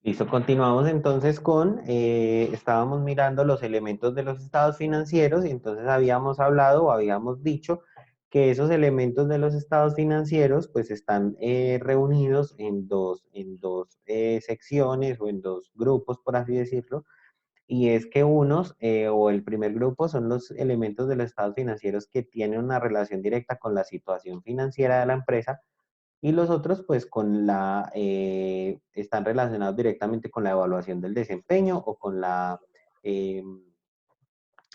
Listo, continuamos entonces con, estábamos mirando los elementos de los estados financieros y entonces habíamos hablado o habíamos dicho que esos elementos de los estados financieros pues están reunidos en dos secciones o en dos grupos, por así decirlo, y es que unos o el primer grupo son los elementos de los estados financieros que tienen una relación directa con la situación financiera de la empresa y los otros, pues, están relacionados directamente con la evaluación del desempeño o con eh,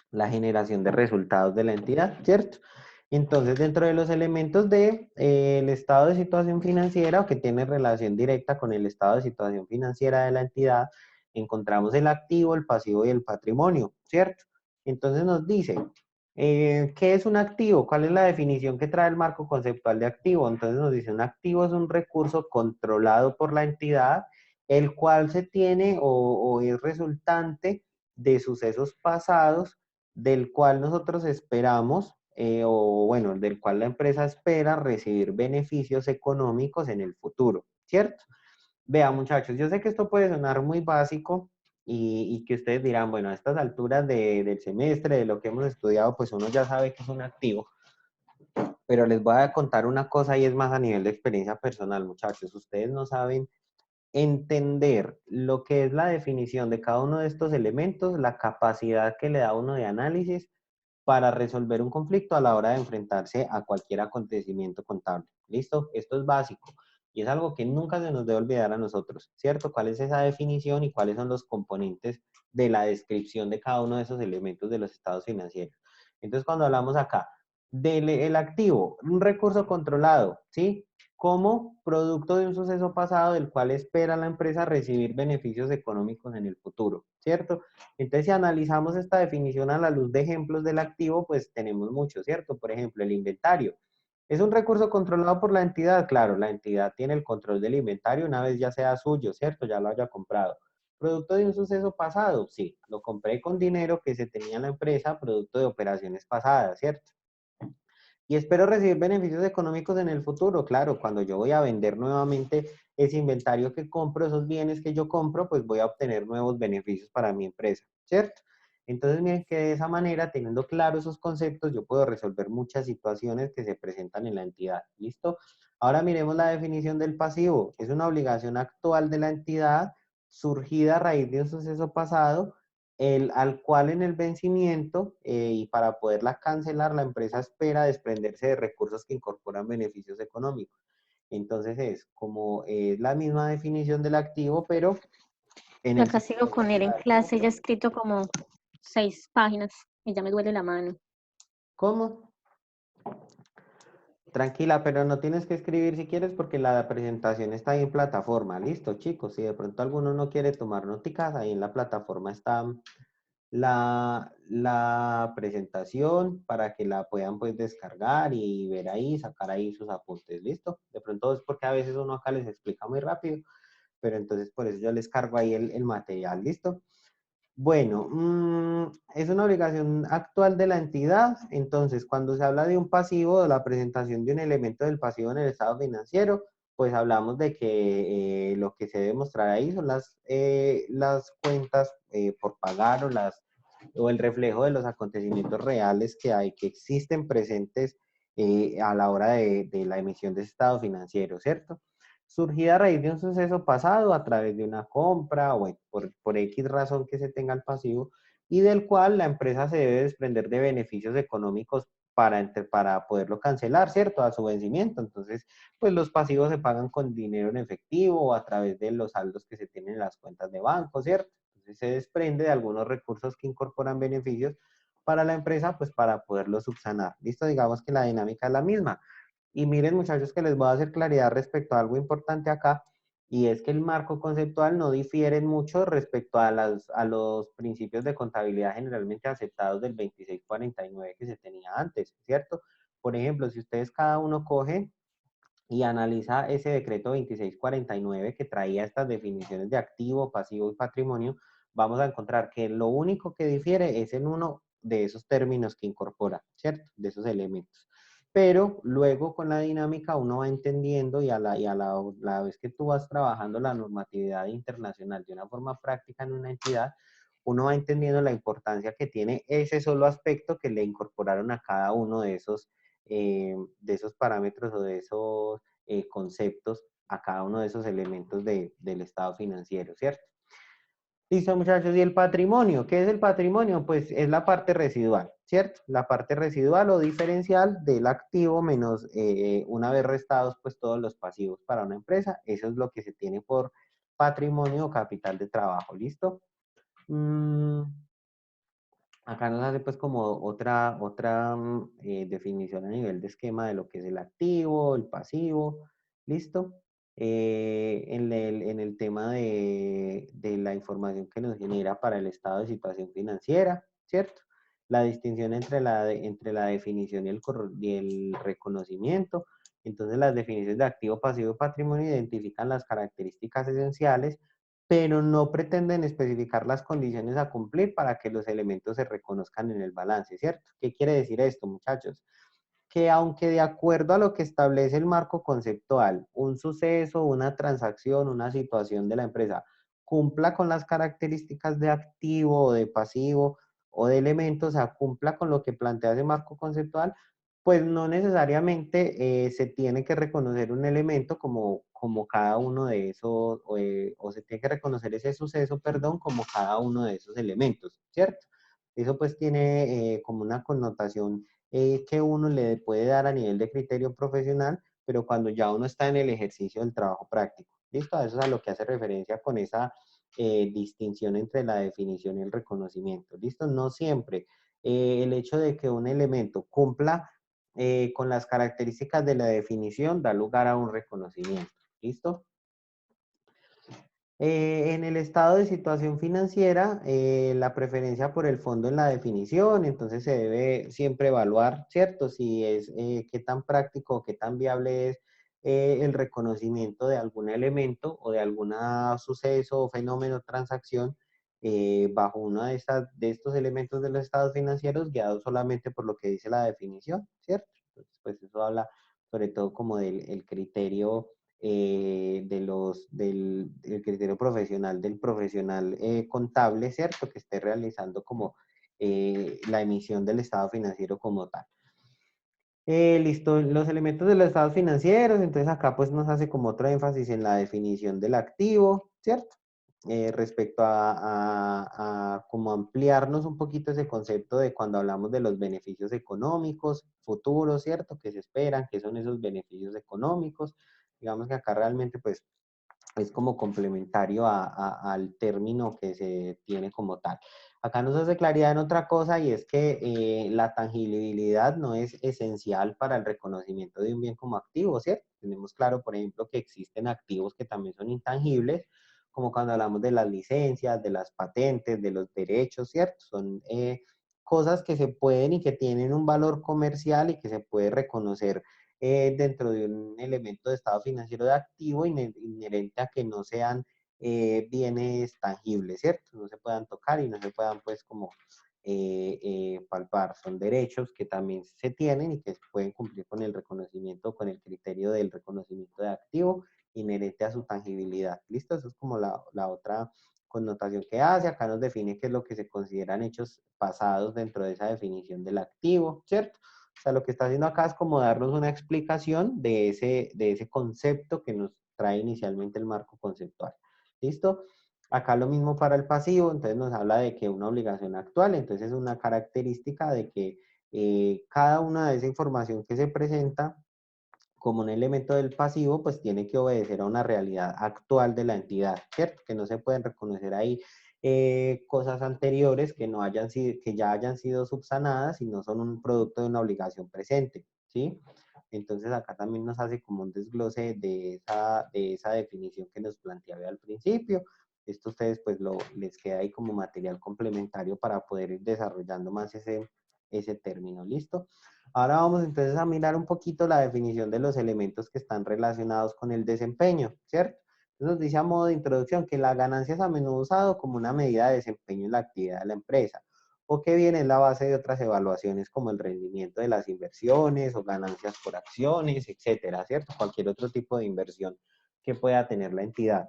la generación de resultados de la entidad, ¿cierto? Entonces, dentro de los elementos del estado de situación financiera o que tiene relación directa con el estado de situación financiera de la entidad, encontramos el activo, el pasivo y el patrimonio, ¿cierto? Entonces nos dice, ¿qué es un activo? ¿Cuál es la definición que trae el marco conceptual de activo? Entonces nos dice, un activo es un recurso controlado por la entidad, el cual se tiene o es resultante de sucesos pasados del cual nosotros esperamos, o bueno, del cual la empresa espera recibir beneficios económicos en el futuro, ¿cierto? Vea, muchachos, yo sé que esto puede sonar muy básico y que ustedes dirán, bueno, a estas alturas del semestre, de lo que hemos estudiado, pues uno ya sabe que es un activo, pero les voy a contar una cosa y es más a nivel de experiencia personal, muchachos. Ustedes no saben entender lo que es la definición de cada uno de estos elementos, la capacidad que le da uno de análisis para resolver un conflicto a la hora de enfrentarse a cualquier acontecimiento contable. ¿Listo? Esto es básico y es algo que nunca se nos debe olvidar a nosotros, ¿cierto? ¿Cuál es esa definición y cuáles son los componentes de la descripción de cada uno de esos elementos de los estados financieros? Entonces, cuando hablamos acá del el activo, un recurso controlado, ¿sí? Como producto de un suceso pasado del cual espera la empresa recibir beneficios económicos en el futuro, ¿cierto? Entonces, si analizamos esta definición a la luz de ejemplos del activo, pues tenemos muchos, ¿cierto? Por ejemplo, el inventario. ¿Es un recurso controlado por la entidad? Claro, la entidad tiene el control del inventario una vez ya sea suyo, ¿cierto? Ya lo haya comprado. ¿Producto de un suceso pasado? Sí, lo compré con dinero que se tenía en la empresa, producto de operaciones pasadas, ¿cierto? Y espero recibir beneficios económicos en el futuro. Claro, cuando yo voy a vender nuevamente ese inventario que compro, esos bienes que yo compro, pues voy a obtener nuevos beneficios para mi empresa, ¿cierto? Entonces, miren que de esa manera, teniendo claro esos conceptos, yo puedo resolver muchas situaciones que se presentan en la entidad. ¿Listo? Ahora miremos la definición del pasivo. Es una obligación actual de la entidad surgida a raíz de un suceso pasado al cual en el vencimiento y para poderla cancelar, la empresa espera desprenderse de recursos que incorporan beneficios económicos. Entonces es como la misma definición del activo, pero en Yo el acá sigo sistema con él en contable. clase, ya he escrito como 6 páginas y ya me duele la mano. ¿Cómo? Tranquila, pero no tienes que escribir si quieres porque la presentación está ahí en plataforma. Listo, chicos. Si de pronto alguno no quiere tomar noticas, ahí en la plataforma está la presentación para que la puedan pues descargar y ver ahí, sacar ahí sus apuntes, ¿listo? De pronto es porque a veces uno acá les explica muy rápido, pero entonces por eso yo les cargo ahí el material, ¿listo? Bueno, es una obligación actual de la entidad, entonces cuando se habla de un pasivo, de la presentación de un elemento del pasivo en el estado financiero, pues hablamos de que lo que se debe mostrar ahí son las cuentas por pagar o el reflejo de los acontecimientos reales que hay, que existen presentes a la hora de la emisión de ese estado financiero, ¿cierto? Surgida a raíz de un suceso pasado, a través de una compra o por X razón que se tenga el pasivo, y del cual la empresa se debe desprender de beneficios económicos para poderlo cancelar, ¿cierto? A su vencimiento. Entonces, pues los pasivos se pagan con dinero en efectivo o a través de los saldos que se tienen en las cuentas de banco, ¿cierto? Entonces se desprende de algunos recursos que incorporan beneficios para la empresa, pues para poderlo subsanar. Listo, digamos que la dinámica es la misma. Y miren, muchachos, que les voy a hacer claridad respecto a algo importante acá, y es que el marco conceptual no difiere mucho respecto a los principios de contabilidad generalmente aceptados del 2649 que se tenía antes, ¿cierto? Por ejemplo, si ustedes cada uno coge y analiza ese decreto 2649 que traía estas definiciones de activo, pasivo y patrimonio, vamos a encontrar que lo único que difiere es en uno de esos términos que incorpora, ¿cierto? De esos elementos. pero luego con la dinámica uno va entendiendo y la vez que tú vas trabajando la normatividad internacional de una forma práctica en una entidad, uno va entendiendo la importancia que tiene ese solo aspecto que le incorporaron a cada uno de esos parámetros o de esos conceptos, a cada uno de esos elementos del estado financiero, ¿cierto? Listo, muchachos. ¿Y el patrimonio? ¿Qué es el patrimonio? Pues es la parte residual, ¿cierto? La parte residual o diferencial del activo menos una vez restados pues todos los pasivos para una empresa. Eso es lo que se tiene por patrimonio o capital de trabajo, ¿listo? Mm, acá nos hace pues como otra definición a nivel de esquema de lo que es el activo, el pasivo, ¿listo? En el tema de la información que nos genera para el estado de situación financiera, ¿cierto? La distinción entre la definición y el reconocimiento. Entonces las definiciones de activo, pasivo y patrimonio identifican las características esenciales pero no pretenden especificar las condiciones a cumplir para que los elementos se reconozcan en el balance, ¿cierto? ¿Qué quiere decir esto, muchachos? Que aunque de acuerdo a lo que establece el marco conceptual, un suceso, una transacción, una situación de la empresa cumpla con las características de activo o de pasivo o de elementos, o sea, cumpla con lo que plantea ese marco conceptual, pues no necesariamente se tiene que reconocer un elemento como cada uno de esos, o se tiene que reconocer ese suceso, perdón, como cada uno de esos elementos, ¿cierto? Eso pues tiene como una connotación que uno le puede dar a nivel de criterio profesional, pero cuando ya uno está en el ejercicio del trabajo práctico. ¿Listo? Eso es a lo que hace referencia con esa distinción entre la definición y el reconocimiento. ¿Listo? No siempre el hecho de que un elemento cumpla con las características de la definición da lugar a un reconocimiento. ¿Listo? En el estado de situación financiera, la preferencia por el fondo en la definición, entonces se debe siempre evaluar, ¿cierto? Si es qué tan práctico, qué tan viable es el reconocimiento de algún elemento o de algún suceso o fenómeno, transacción, bajo uno de estos elementos de los estados financieros, guiados solamente por lo que dice la definición, ¿cierto? Entonces, pues eso habla sobre todo como del el criterio del criterio profesional del profesional contable, ¿cierto? Que esté realizando como la emisión del estado financiero como tal. Listo, los elementos de los estados financieros, entonces acá pues nos hace como otro énfasis en la definición del activo, ¿cierto? Respecto a como ampliarnos un poquito ese concepto de cuando hablamos de los beneficios económicos futuros, ¿cierto? Que se esperan, que son esos beneficios económicos. Digamos que acá realmente pues es como complementario al término que se tiene como tal. Acá nos hace claridad en otra cosa y es que la tangibilidad no es esencial para el reconocimiento de un bien como activo, ¿cierto? Tenemos claro, por ejemplo, que existen activos que también son intangibles, como cuando hablamos de las licencias, de las patentes, de los derechos, ¿cierto? Son cosas que se pueden y que tienen un valor comercial y que se puede reconocer dentro de un elemento de estado financiero de activo inherente a que no sean bienes tangibles, ¿cierto? No se puedan tocar y no se puedan pues como palpar. Son derechos que también se tienen y que pueden cumplir con el reconocimiento, con el criterio del reconocimiento de activo inherente a su tangibilidad. ¿Listo? Eso es como la otra connotación que hace. Acá nos define qué es lo que se consideran hechos pasados dentro de esa definición del activo, ¿cierto? O sea, lo que está haciendo acá es como darnos una explicación de ese concepto que nos trae inicialmente el marco conceptual. ¿Listo? Acá lo mismo para el pasivo, entonces nos habla de que una obligación actual, entonces es una característica de que cada una de esa información que se presenta como un elemento del pasivo, pues tiene que obedecer a una realidad actual de la entidad, ¿cierto? Que no se pueden reconocer ahí cosas anteriores que, no hayan sido, que ya hayan sido subsanadas y no son un producto de una obligación presente, ¿sí? Entonces acá también nos hace como un desglose de esa definición que nos planteaba al principio. Esto a ustedes pues les queda ahí como material complementario para poder ir desarrollando más ese término, ¿listo? Ahora vamos entonces a mirar un poquito la definición de los elementos que están relacionados con el desempeño, ¿cierto? Nos dice a modo de introducción que la ganancia es a menudo usado como una medida de desempeño en la actividad de la empresa. o que bien es la base de otras evaluaciones como el rendimiento de las inversiones o ganancias por acciones, etcétera, ¿cierto? Cualquier otro tipo de inversión que pueda tener la entidad.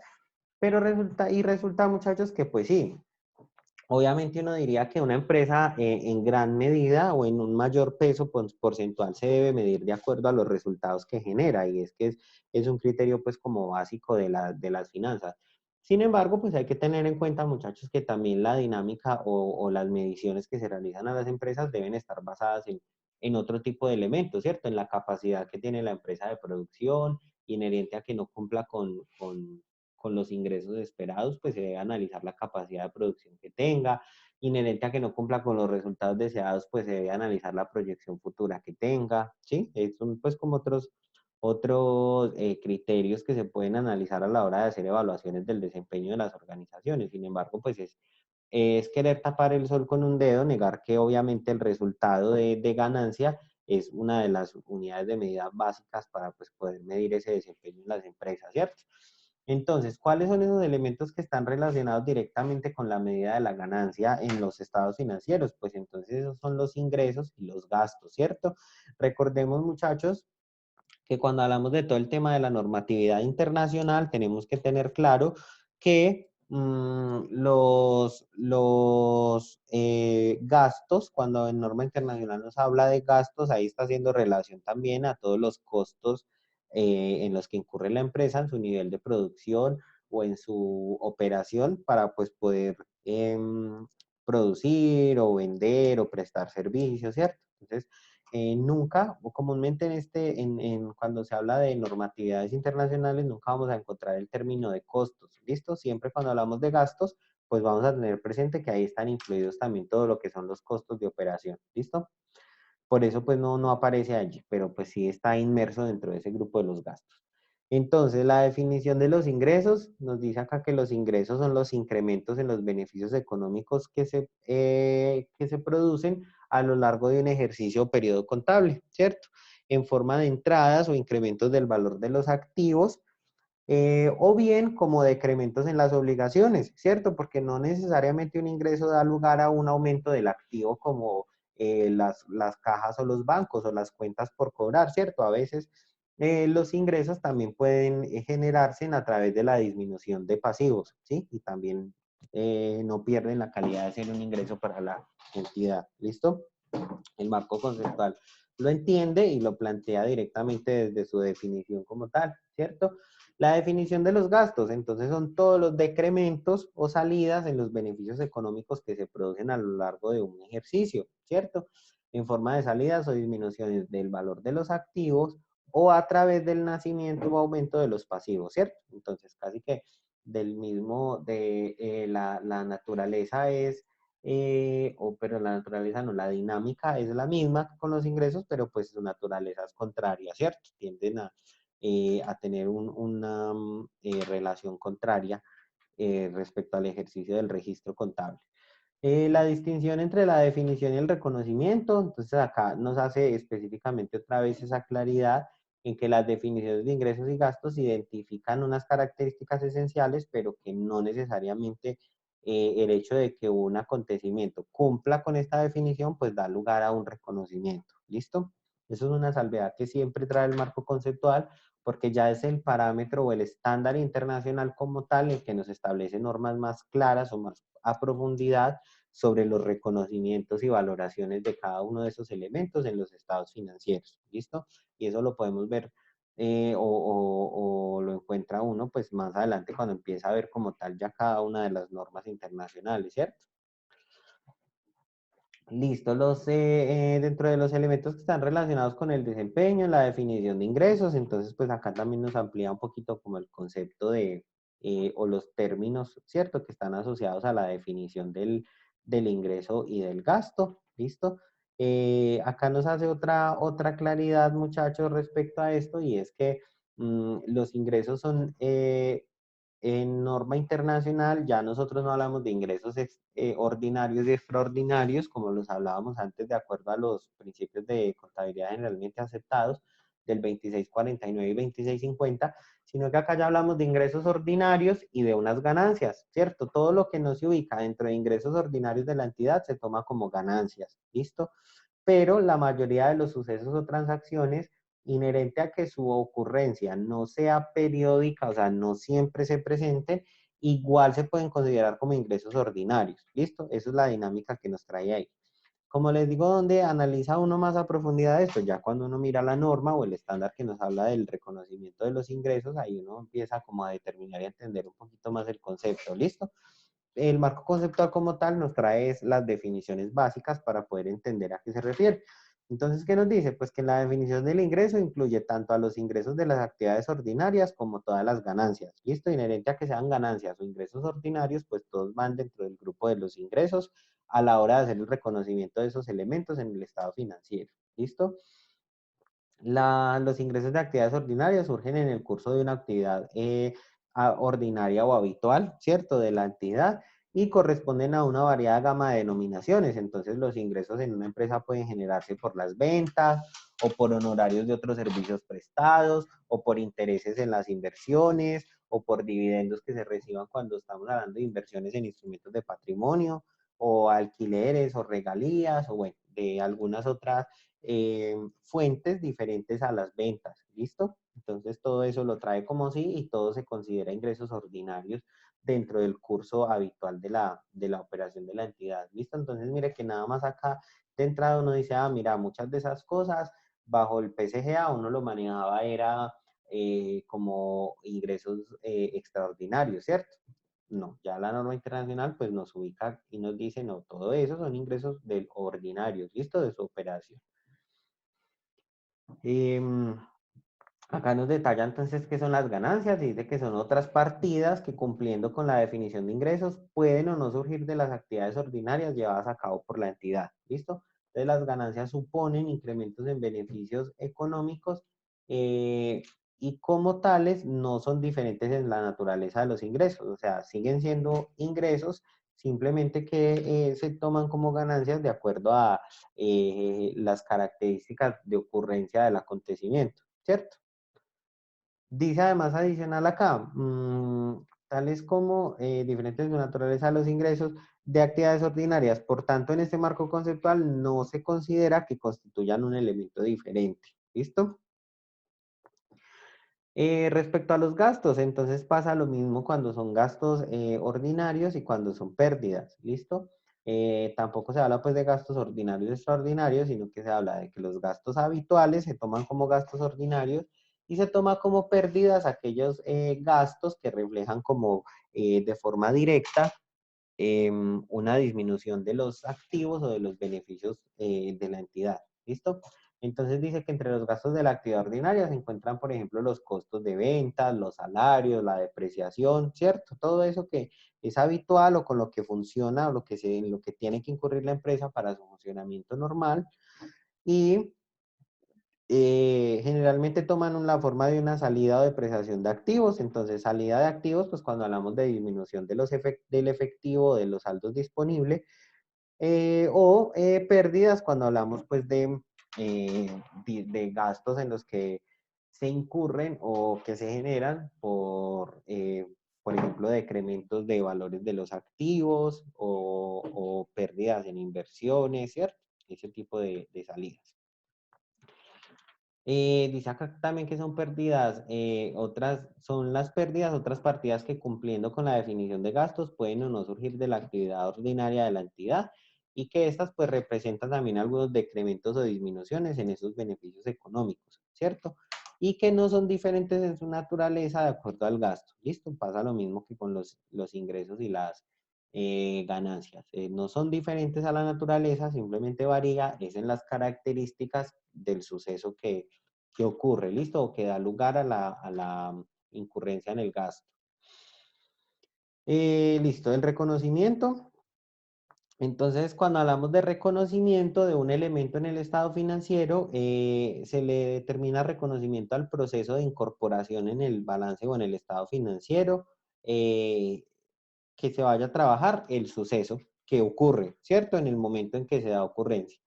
Pero resulta, muchachos, que pues sí, obviamente uno diría que una empresa en gran medida o en un mayor peso porcentual se debe medir de acuerdo a los resultados que genera, y es que es un criterio pues como básico de las finanzas. Sin embargo, pues hay que tener en cuenta, muchachos, que también la dinámica o las mediciones que se realizan a las empresas deben estar basadas en otro tipo de elementos, ¿cierto? En la capacidad que tiene la empresa de producción, inherente a que no cumpla con los ingresos esperados, pues se debe analizar la capacidad de producción que tenga. Inherente a que no cumpla con los resultados deseados, pues se debe analizar la proyección futura que tenga, ¿sí? Son pues como otros criterios que se pueden analizar a la hora de hacer evaluaciones del desempeño de las organizaciones. Sin embargo, pues es querer tapar el sol con un dedo, negar que obviamente el resultado de ganancia es una de las unidades de medida básicas para pues, poder medir ese desempeño en las empresas, ¿cierto? Entonces, ¿cuáles son esos elementos que están relacionados directamente con la medida de la ganancia en los estados financieros? Pues entonces esos son los ingresos y los gastos, ¿cierto? Recordemos, muchachos, que cuando hablamos de todo el tema de la normatividad internacional, tenemos que tener claro que los gastos, cuando en norma internacional nos habla de gastos, ahí está haciendo relación también a todos los costos en los que incurre la empresa en su nivel de producción o en su operación para pues poder producir o vender o prestar servicios, ¿cierto? Entonces, nunca, o comúnmente cuando se habla de normatividades internacionales, nunca vamos a encontrar el término de costos, ¿listo? Siempre cuando hablamos de gastos, pues vamos a tener presente que ahí están incluidos también todo lo que son los costos de operación, ¿listo? Por eso pues no aparece allí, pero pues sí está inmerso dentro de ese grupo de los gastos. Entonces, la definición de los ingresos nos dice acá que los ingresos son los incrementos en los beneficios económicos que se producen a lo largo de un ejercicio o periodo contable, ¿cierto? En forma de entradas o incrementos del valor de los activos, o bien como decrementos en las obligaciones, ¿cierto? Porque no necesariamente un ingreso da lugar a un aumento del activo como las cajas o los bancos o las cuentas por cobrar, ¿cierto? A veces los ingresos también pueden generarse a través de la disminución de pasivos, ¿sí? Y también no pierden la calidad de ser un ingreso para la entidad, ¿listo? El marco conceptual lo entiende y lo plantea directamente desde su definición como tal, ¿cierto? La definición de los gastos, entonces son todos los decrementos o salidas en los beneficios económicos que se producen a lo largo de un ejercicio, ¿cierto? En forma de salidas o disminuciones del valor de los activos o a través del nacimiento o aumento de los pasivos, ¿cierto? Entonces, casi que la naturaleza es pero la naturaleza no, la dinámica es la misma con los ingresos, pero pues su naturaleza es contraria, ¿cierto? Tienden a tener una relación contraria respecto al ejercicio del registro contable. La distinción entre la definición y el reconocimiento, entonces acá nos hace específicamente otra vez esa claridad en que las definiciones de ingresos y gastos identifican unas características esenciales, pero que no necesariamente el hecho de que un acontecimiento cumpla con esta definición, pues da lugar a un reconocimiento. ¿Listo? Eso es una salvedad que siempre trae el marco conceptual, porque ya es el parámetro o el estándar internacional como tal el que nos establece normas más claras o más a profundidad sobre los reconocimientos y valoraciones de cada uno de esos elementos en los estados financieros. ¿Listo? Y eso lo podemos ver o lo encuentra uno pues más adelante cuando empieza a ver como tal ya cada una de las normas internacionales, ¿cierto? Listo, dentro de los elementos que están relacionados con el desempeño, la definición de ingresos, entonces pues acá también nos amplía un poquito como el concepto o los términos, ¿cierto? Que están asociados a la definición del ingreso y del gasto, ¿listo? Acá nos hace otra claridad, muchachos, respecto a esto, y es que los ingresos son en norma internacional, ya nosotros no hablamos de ingresos ordinarios y extraordinarios, como los hablábamos antes, de acuerdo a los principios de contabilidad generalmente aceptados, del 2649 y 2650, sino que acá ya hablamos de ingresos ordinarios y de unas ganancias, ¿cierto? Todo lo que no se ubica dentro de ingresos ordinarios de la entidad se toma como ganancias, ¿listo? Pero la mayoría de los sucesos o transacciones, inherente a que su ocurrencia no sea periódica, o sea, no siempre se presenten, igual se pueden considerar como ingresos ordinarios, ¿listo? Esa es la dinámica que nos trae ahí. Como les digo, donde analiza uno más a profundidad esto, ya cuando uno mira la norma o el estándar que nos habla del reconocimiento de los ingresos, ahí uno empieza como a determinar y a entender un poquito más el concepto, ¿listo? El marco conceptual como tal nos trae las definiciones básicas para poder entender a qué se refiere. Entonces, ¿qué nos dice? Pues que la definición del ingreso incluye tanto a los ingresos de las actividades ordinarias como todas las ganancias. ¿Listo? Inherente a que sean ganancias o ingresos ordinarios, pues todos van dentro del grupo de los ingresos a la hora de hacer el reconocimiento de esos elementos en el estado financiero. ¿Listo? Los ingresos de actividades ordinarias surgen en el curso de una actividad ordinaria o habitual, ¿cierto? De la entidad y corresponden a una variada gama de denominaciones. Entonces, los ingresos en una empresa pueden generarse por las ventas o por honorarios de otros servicios prestados o por intereses en las inversiones o por dividendos que se reciban cuando estamos hablando de inversiones en instrumentos de patrimonio o alquileres o regalías o bueno, de algunas otras fuentes diferentes a las ventas, ¿listo? Entonces todo eso lo trae como sí y todo se considera ingresos ordinarios dentro del curso habitual de la operación de la entidad, ¿listo? Entonces mire que nada más acá de entrada uno dice, ah, mira, muchas de esas cosas bajo el PCGA uno lo manejaba era como ingresos extraordinarios, ¿cierto? No, ya la norma internacional pues nos ubica y nos dice, no, todo eso son ingresos del ordinarios, ¿listo? De su operación. Em, Acá nos detalla entonces qué son las ganancias, y dice que son otras partidas que cumpliendo con la definición de ingresos pueden o no surgir de las actividades ordinarias llevadas a cabo por la entidad. ¿Listo? Entonces las ganancias suponen incrementos en beneficios económicos eh, y como tales no son diferentes en la naturaleza de los ingresos, o sea, siguen siendo ingresos, simplemente que se toman como ganancias de acuerdo a las características de ocurrencia del acontecimiento, ¿cierto? Dice además adicional acá, tales como diferentes de su naturaleza los ingresos de actividades ordinarias. Por tanto, en este marco conceptual no se considera que constituyan un elemento diferente. ¿Listo? Respecto a los gastos, entonces pasa lo mismo cuando son gastos ordinarios y cuando son pérdidas. ¿Listo? Tampoco se habla pues de gastos ordinarios y extraordinarios, sino que se habla de que los gastos habituales se toman como gastos ordinarios y se toma como pérdidas aquellos gastos que reflejan como de forma directa una disminución de los activos o de los beneficios de la entidad. ¿Listo? Entonces dice que entre los gastos de la actividad ordinaria se encuentran, por ejemplo, los costos de ventas, los salarios, la depreciación, ¿cierto? Todo eso que es habitual o con lo que funciona o lo que tiene que incurrir la empresa para su funcionamiento normal. Y generalmente toman la forma de una salida o depreciación de activos. Entonces, salida de activos, pues cuando hablamos de disminución de del efectivo, de los saldos disponibles, o pérdidas cuando hablamos pues de gastos en los que se incurren o que se generan por ejemplo, decrementos de valores de los activos o pérdidas en inversiones, ¿cierto? Ese tipo de salidas. Dice acá también que son pérdidas, son las pérdidas, otras partidas que cumpliendo con la definición de gastos pueden o no surgir de la actividad ordinaria de la entidad y que estas pues representan también algunos decrementos o disminuciones en esos beneficios económicos, ¿cierto? Y que no son diferentes en su naturaleza de acuerdo al gasto. ¿Listo? Pasa lo mismo que con los ingresos y las ganancias. No son diferentes a la naturaleza, simplemente varía, es en las características del suceso que ocurre, ¿listo? O que da lugar a la incurrencia en el gasto. Listo, el reconocimiento. Entonces, cuando hablamos de reconocimiento de un elemento en el estado financiero, se le determina reconocimiento al proceso de incorporación en el balance o en el estado financiero, que se vaya a trabajar el suceso que ocurre, ¿cierto? En el momento en que se da ocurrencia.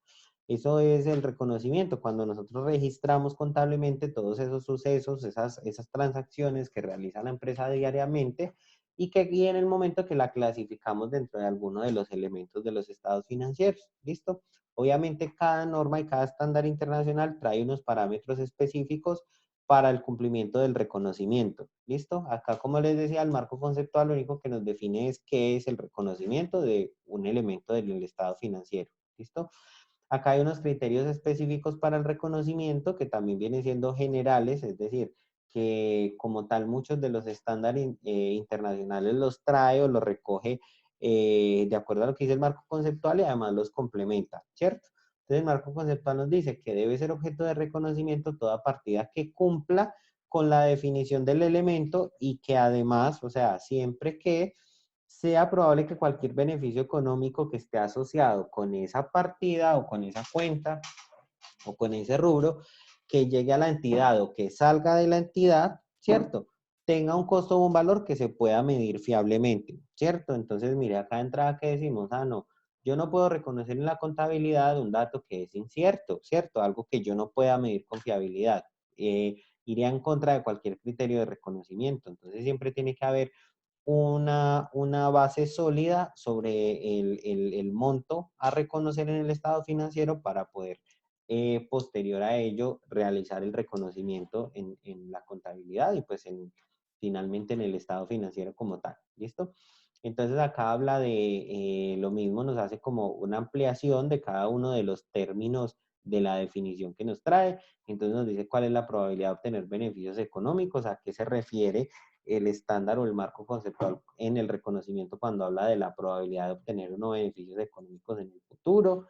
Eso es el reconocimiento, cuando nosotros registramos contablemente todos esos sucesos, esas transacciones que realiza la empresa diariamente y en el momento que la clasificamos dentro de alguno de los elementos de los estados financieros. ¿Listo? Obviamente cada norma y cada estándar internacional trae unos parámetros específicos para el cumplimiento del reconocimiento. ¿Listo? Acá, como les decía, el marco conceptual lo único que nos define es qué es el reconocimiento de un elemento del estado financiero. ¿Listo? Acá hay unos criterios específicos para el reconocimiento que también vienen siendo generales, es decir, que como tal muchos de los estándares internacionales los trae o los recoge de acuerdo a lo que dice el marco conceptual y además los complementa, ¿cierto? Entonces el marco conceptual nos dice que debe ser objeto de reconocimiento toda partida que cumpla con la definición del elemento y que además, o sea, siempre que sea probable que cualquier beneficio económico que esté asociado con esa partida o con esa cuenta o con ese rubro que llegue a la entidad o que salga de la entidad, ¿cierto? Tenga un costo o un valor que se pueda medir fiablemente, ¿cierto? Entonces, mire, acá de entrada que decimos, no, yo no puedo reconocer en la contabilidad un dato que es incierto, ¿cierto? Algo que yo no pueda medir con fiabilidad. Iría en contra de cualquier criterio de reconocimiento. Entonces, siempre tiene que haber una base sólida sobre el monto a reconocer en el estado financiero para poder posterior a ello realizar el reconocimiento en la contabilidad y pues finalmente en el estado financiero como tal. ¿Listo? Entonces acá habla de lo mismo, nos hace como una ampliación de cada uno de los términos de la definición que nos trae. Entonces nos dice cuál es la probabilidad de obtener beneficios económicos, a qué se refiere el estándar o el marco conceptual en el reconocimiento cuando habla de la probabilidad de obtener unos beneficios económicos en el futuro,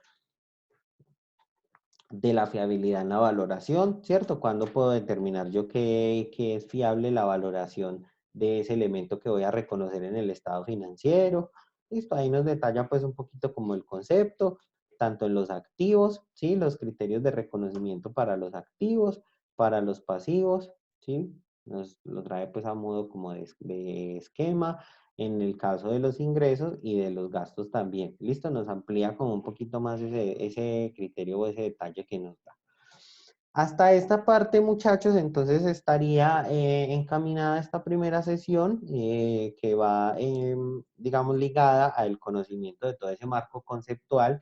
de la fiabilidad en la valoración, ¿cierto? ¿Cuándo puedo determinar yo que es fiable la valoración de ese elemento que voy a reconocer en el estado financiero? Listo, ahí nos detalla pues un poquito como el concepto, tanto en los activos, ¿sí? Los criterios de reconocimiento para los activos, para los pasivos, ¿sí? Nos lo trae pues a modo como de esquema, en el caso de los ingresos y de los gastos también. Listo, nos amplía como un poquito más ese criterio o ese detalle que nos da. Hasta esta parte, muchachos, entonces estaría encaminada esta primera sesión que va, digamos, ligada al conocimiento de todo ese marco conceptual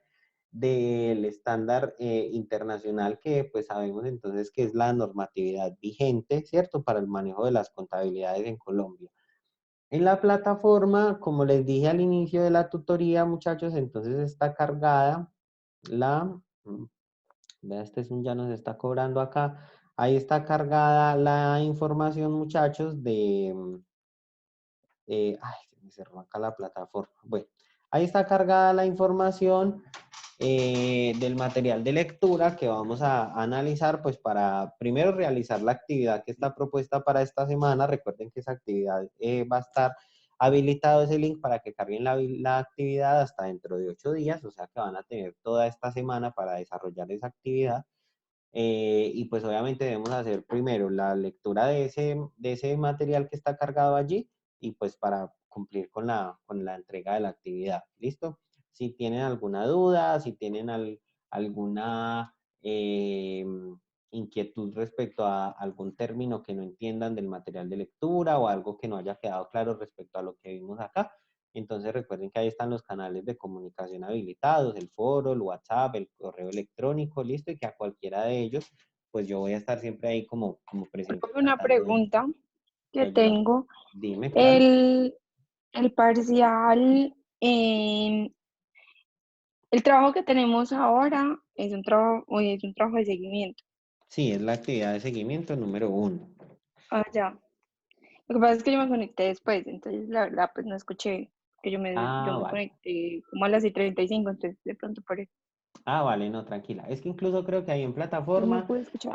del estándar internacional que pues sabemos entonces que es la normatividad vigente, ¿cierto? Para el manejo de las contabilidades en Colombia. En la plataforma, como les dije al inicio de la tutoría, muchachos, entonces está cargada la, vea, este es un ya nos está cobrando acá. Ahí está cargada la información, muchachos, ay, se me cerró acá la plataforma. Bueno, ahí está cargada la información del material de lectura que vamos a analizar, pues para primero realizar la actividad que está propuesta para esta semana. Recuerden que esa actividad va a estar habilitado ese link para que carguen la actividad hasta dentro de 8 días, o sea que van a tener toda esta semana para desarrollar esa actividad. Y pues obviamente debemos hacer primero la lectura de ese material que está cargado allí y pues para cumplir con la entrega de la actividad. ¿Listo? Si tienen alguna duda, si tienen alguna inquietud respecto a algún término que no entiendan del material de lectura o algo que no haya quedado claro respecto a lo que vimos acá, entonces recuerden que ahí están los canales de comunicación habilitados, el foro, el WhatsApp, el correo electrónico, listo, y que a cualquiera de ellos, pues yo voy a estar siempre ahí como presente Una tratando pregunta de que ayudar. tengo. Dime, claro. El, el parcial, em, el trabajo que tenemos ahora es un trabajo de seguimiento. Sí, es la actividad de seguimiento número 1. Ah, ya. Lo que pasa es que yo me conecté después, entonces la verdad pues no escuché, que yo Ah, me vale. conecté como a las 6:35, entonces de pronto por eso Ah, vale, no, tranquila. Es que incluso creo que no pude escuchar.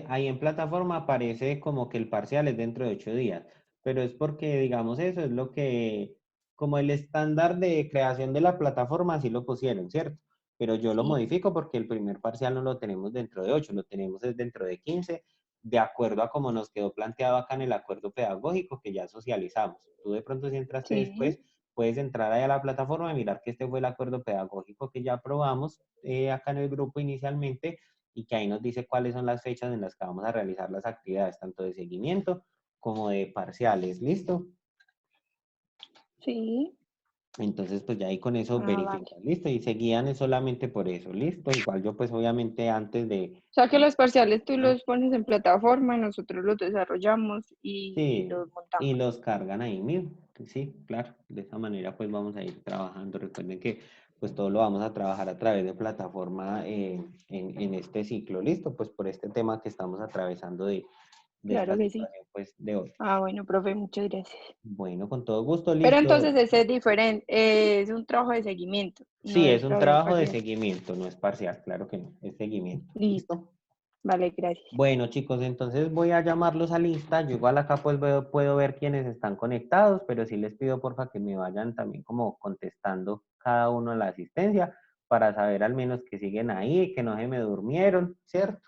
ahí en plataforma aparece como que el parcial es dentro de 8 días, pero es porque, digamos, eso es lo que, como el estándar de creación de la plataforma, así lo pusieron, ¿cierto? Pero yo lo Sí, modifico porque el primer parcial no lo tenemos dentro de 8, lo tenemos es dentro de 15, de acuerdo a como nos quedó planteado acá en el acuerdo pedagógico que ya socializamos. Tú de pronto si entraste sí. después, puedes entrar ahí a la plataforma y mirar que este fue el acuerdo pedagógico que ya aprobamos acá en el grupo inicialmente y que ahí nos dice cuáles son las fechas en las que vamos a realizar las actividades, tanto de seguimiento como de parciales. ¿Listo? Sí. Entonces, pues ya ahí con eso Vale. verifican, ¿listo? Y se guían es solamente por eso, ¿listo? Igual yo pues obviamente antes de... O sea que los parciales tú los pones en plataforma, nosotros los desarrollamos y Sí, los montamos. y los cargan ahí mismo. Sí, claro. De esa manera pues vamos a ir trabajando. Recuerden que pues todo lo vamos a trabajar a través de plataforma en este ciclo, ¿listo? Pues por este tema que estamos atravesando de Claro esta que sí. situación pues de hoy. Ah, bueno, profe, muchas gracias. Bueno, con todo gusto, Pero listo. entonces ese es diferente, es un trabajo de seguimiento, no Sí, es es un todavía trabajo de parcial. seguimiento, no es parcial, claro que no, es seguimiento. Listo. ¿Listo? Vale, gracias. Bueno, chicos, entonces voy a llamarlos a lista. Yo igual acá pues puedo ver quiénes están conectados, pero sí les pido porfa que me vayan también como contestando cada uno a la asistencia para saber al menos que siguen ahí, que no se me durmieron, ¿cierto?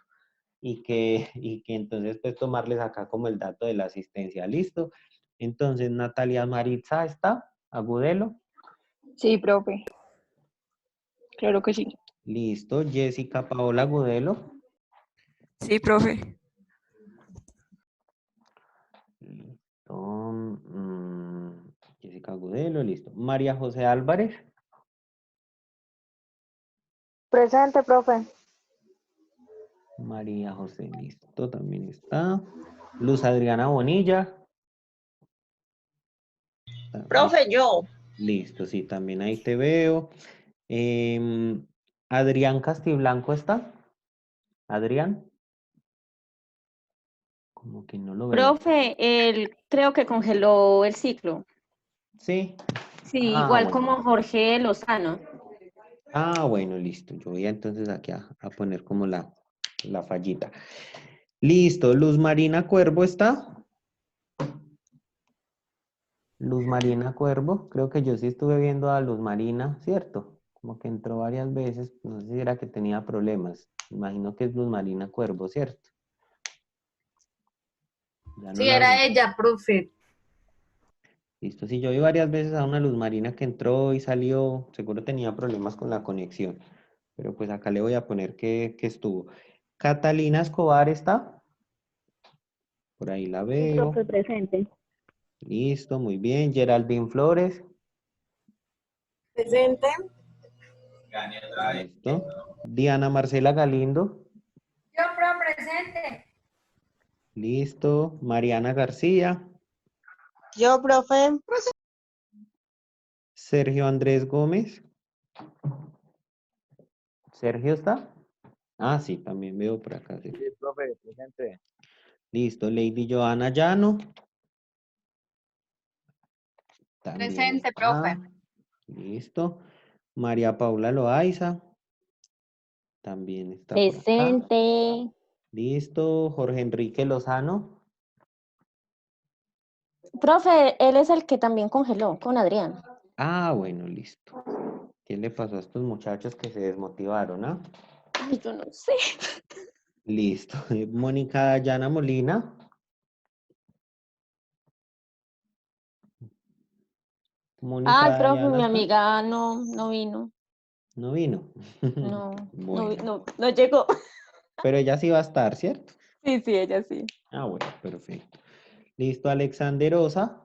Y que entonces pues tomarles acá como el dato de la asistencia, ¿listo? Entonces, Natalia Maritza está, Agudelo, Sí, profe, claro que sí. listo. Jessica Paola Agudelo, Sí, profe. listo. Jessica Agudelo, listo. María José Álvarez. Presente, profe. María José, listo, también está. Luz Adriana Bonilla. Profe, yo. Listo, sí, también ahí te veo. Adrián Castiblanco está. Adrián. Como que no lo veo. Profe, él creo que congeló el ciclo. Sí. Sí, Ah, igual bueno. como Jorge Lozano. Ah, bueno, listo. Yo voy entonces aquí a poner como la fallita. Listo. Luz Marina Cuervo está. Luz Marina Cuervo. Creo que yo sí estuve viendo a Luz Marina, ¿cierto? Como que entró varias veces. No sé si era que tenía problemas. Imagino que es Luz Marina Cuervo, ¿cierto? Ya no Sí, la veo. era ella, profe. Listo. Sí, yo vi varias veces a una Luz Marina que entró y salió. Seguro tenía problemas con la conexión. Pero pues acá le voy a poner que estuvo. Catalina Escobar está. Por ahí la Sí, veo. profe, presente. Listo, muy bien. Geraldine Flores. Presente. Listo. Diana Marcela Galindo. Yo, profe, presente. Listo. Mariana García. Yo, profe. Sergio Andrés Gómez. ¿Sergio está? Ah, sí, también veo por acá. Sí. Sí, profe, presente. Listo. Lady Joana Llano. También Presente, está. profe. Listo. María Paula Loaiza. También está por acá. Presente. Listo. Jorge Enrique Lozano. Profe, él es el que también congeló con Adrián. Ah, bueno, listo. ¿Qué le pasó a estos muchachos que se desmotivaron, ah? Ay, yo no sé. Listo. Mónica Dayana Molina. Mónica Ay, profe, Dayana mi está. amiga no vino. No vino. Bueno, No llegó. pero ella sí va a estar, ¿cierto? Sí, sí, ella sí. Ah, bueno, perfecto. Listo, Alexander Osa.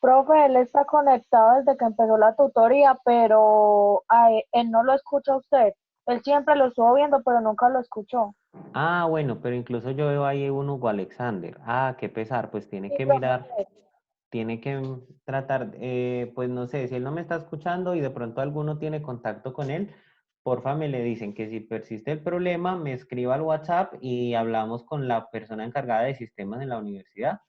Profe, él está conectado desde que empezó la tutoría, pero él no lo escucha a usted. Él siempre lo estuvo viendo, pero nunca lo escuchó. Ah, bueno, pero incluso yo veo ahí un Hugo Alexander. Ah, qué pesar, pues tiene Sí, que mirar, profe. tiene que tratar, pues no sé, si él no me está escuchando y de pronto alguno tiene contacto con él, porfa me le dicen que si persiste el problema, me escriba al WhatsApp y hablamos con la persona encargada de sistemas en la universidad,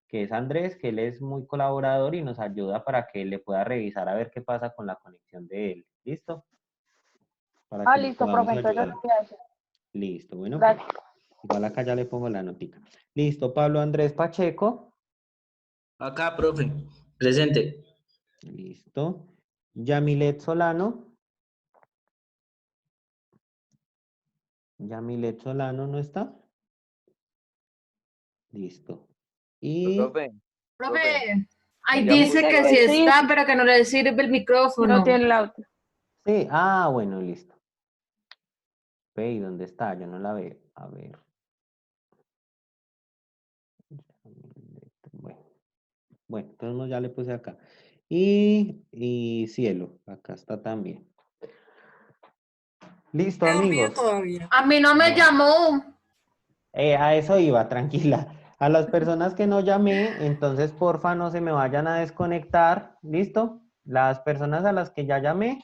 que es Andrés, que él es muy colaborador y nos ayuda para que él le pueda revisar a ver qué pasa con la conexión de él. ¿Listo? Para Ah, que le listo, profe, podamos entonces yo ayudar. lo voy a hacer. Listo, bueno, pues. Gracias. Igual acá ya le pongo la notica. Listo, Pablo Andrés Pacheco. Acá, profe. Presente. Listo. Yamilet Solano. Yamilet Solano no está. Listo. Y Profe, profe. Profe, Ahí Ya dice puse que ahí. sí Sí, está, sí. pero que no le sirve el micrófono. No tiene el audio. Sí, bueno, listo. Ve, ¿y dónde está? Yo no la veo. A ver. Bueno, bueno, entonces no, ya le puse acá. Y cielo, acá está también. Listo, amigos. A mí no me Bueno. llamó. A eso iba, tranquila. A las personas que no llamé, entonces porfa no se me vayan a desconectar, ¿listo? Las personas a las que ya llamé,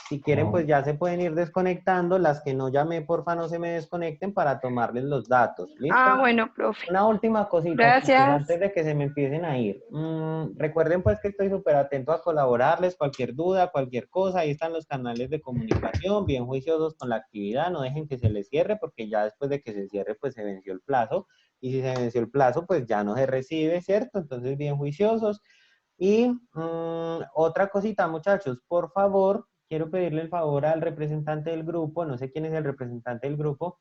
si quieren pues ya se pueden ir desconectando. Las que no llamé, porfa no se me desconecten para tomarles los datos, ¿listo? Bueno, profe. Una última cosita, chicos, Gracias. antes de que se me empiecen a ir. Recuerden pues que estoy súper atento a colaborarles, cualquier duda, cualquier cosa, ahí están los canales de comunicación, bien juiciosos con la actividad, no dejen que se les cierre, porque ya después de que se cierre pues se venció el plazo, y si se venció el plazo pues ya no se recibe, ¿cierto? Entonces bien juiciosos. Y otra cosita, muchachos, por favor, quiero pedirle el favor al representante del grupo, no sé quién es el representante del grupo,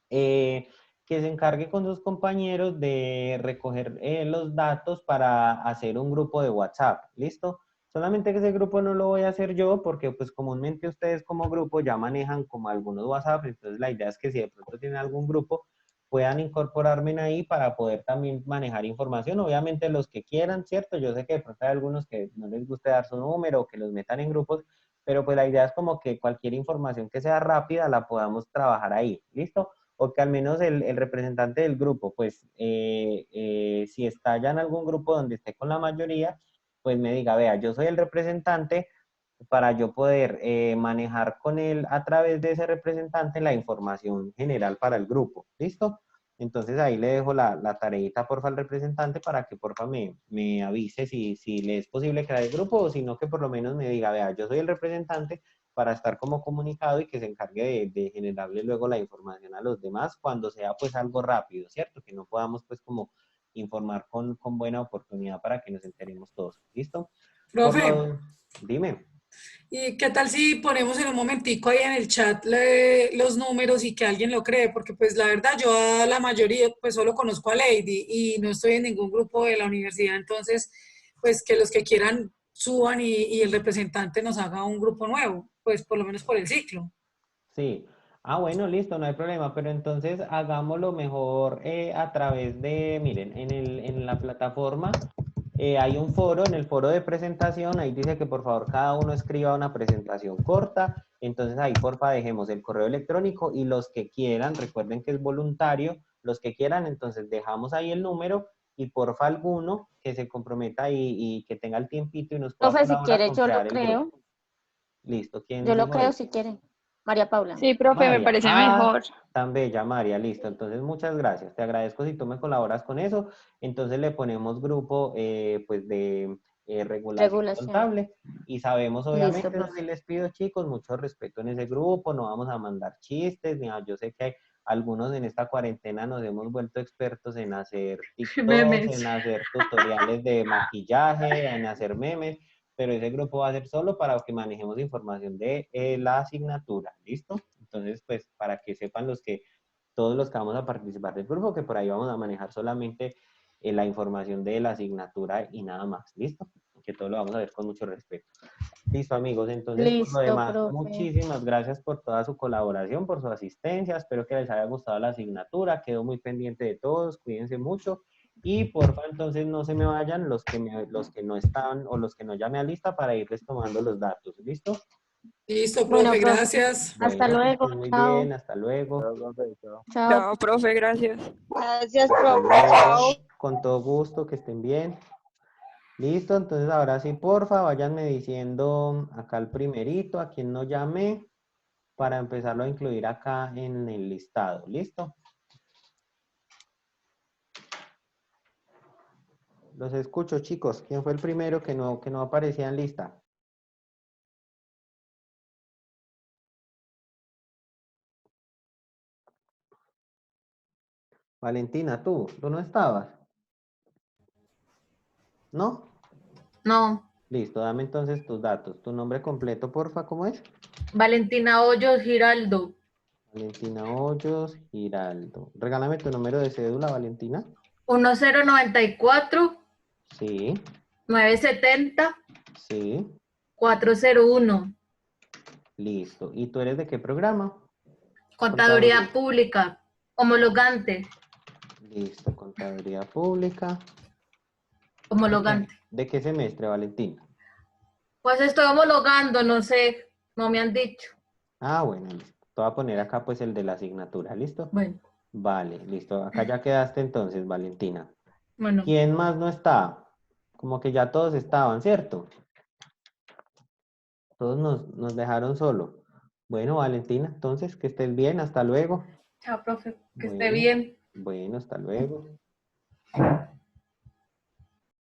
que se encargue con sus compañeros de recoger los datos para hacer un grupo de WhatsApp, ¿listo? Solamente que ese grupo no lo voy a hacer yo porque pues comúnmente ustedes como grupo ya manejan como algunos WhatsApp, entonces la idea es que si de pronto tienen algún grupo puedan incorporarme ahí para poder también manejar información, obviamente los que quieran, ¿cierto? Yo sé que de pronto hay algunos que no les guste dar su número o que los metan en grupos, pero pues la idea es como que cualquier información que sea rápida la podamos trabajar ahí, ¿listo? O que al menos el representante del grupo, pues si está ya en algún grupo donde esté con la mayoría, pues me diga, vea, yo soy el representante para yo poder manejar con él a través de ese representante la información general para el grupo, ¿listo? Entonces ahí le dejo la tareita, porfa, al representante para que porfa me avise si le es posible crear el grupo o si no, que por lo menos me diga, vea, yo soy el representante para estar como comunicado y que se encargue de generarle luego la información a los demás cuando sea pues algo rápido, ¿cierto? Que no podamos pues como informar con buena oportunidad para que nos enteremos todos, ¿listo? Profe, Dime. ¿y qué tal si ponemos en un momentico ahí en el chat los números y que alguien lo cree? Porque pues la verdad yo a la mayoría pues solo conozco a Lady y no estoy en ningún grupo de la universidad, entonces pues que los que quieran suban y el representante nos haga un grupo nuevo, pues por lo menos por el ciclo. Sí. Bueno, listo, no hay problema, pero entonces hagámoslo mejor a través de, miren, en la plataforma hay un foro, en el foro de presentación, ahí dice que por favor cada uno escriba una presentación corta, entonces ahí porfa dejemos el correo electrónico y los que quieran, recuerden que es voluntario, los que quieran, entonces dejamos ahí el número y porfa alguno que se comprometa y que tenga el tiempito y nos pueda Profe, si colaborar quiere, con yo lo crear el grupo. creo. Listo, ¿quién Yo lo dijo creo eso? si quiere. María Paula. Sí, profe, me María. parece mejor. Tan bella, María, listo. Entonces, muchas gracias. Te agradezco si tú me colaboras con eso. Entonces, le ponemos grupo pues de regulación Regulación. contable y sabemos, Listo, obviamente, eso sí profe. les pido, chicos, mucho respeto en ese grupo. No vamos a mandar chistes, ni yo sé que hay algunos en esta cuarentena nos hemos vuelto expertos en hacer TikToks, Memes. en hacer tutoriales de maquillaje, en hacer memes, pero ese grupo va a ser solo para que manejemos información de la asignatura, ¿listo? Entonces, pues, para que sepan todos los que vamos a participar del grupo, que por ahí vamos a manejar solamente la información de la asignatura y nada más, ¿listo? Que todo lo vamos a ver con mucho respeto. Listo, amigos, entonces, por lo Listo, demás, profe. muchísimas gracias por toda su colaboración, por su asistencia, espero que les haya gustado la asignatura, quedo muy pendiente de todos, cuídense mucho, y porfa, entonces no se me vayan los que no están o los que no llamen a lista para irles tomando los datos, ¿listo? Listo, Bueno, profe, profe. gracias. Hasta Bueno, que luego. estén muy Chao. bien, hasta luego. Chao. Chao, profe, gracias. Gracias, Hasta profe. luego. Chao. Con todo gusto, que estén bien. Listo, entonces ahora sí, porfa, váyanme diciendo acá el primerito, a quien no llamé, para empezarlo a incluir acá en el listado. ¿Listo? Los escucho, chicos. ¿Quién fue el primero que no aparecía en lista? Valentina, ¿tú no estabas? ¿No? No. Listo, dame entonces tus datos. Tu nombre completo, porfa, ¿cómo es? Valentina Hoyos Giraldo. Valentina Hoyos Giraldo. Regálame tu número de cédula, Valentina. 1094 Sí. 970 Sí, 401. listo. ¿Y tú eres de qué programa? Contaduría pública. Homologante. Listo, Contaduría Pública. Homologante. ¿De qué semestre, Valentina? Pues estoy homologando, no sé, no me han dicho. Ah, bueno, listo. Te voy a poner acá pues el de la asignatura, ¿listo? Bueno, Vale, listo. Acá ya quedaste entonces, Valentina. bueno. ¿Quién más no está? Como que ya todos estaban, ¿cierto? Todos nos dejaron solo. Bueno, Valentina, entonces que estés bien, hasta luego. Chao, profe, que esté Bueno, bien. bueno, hasta luego.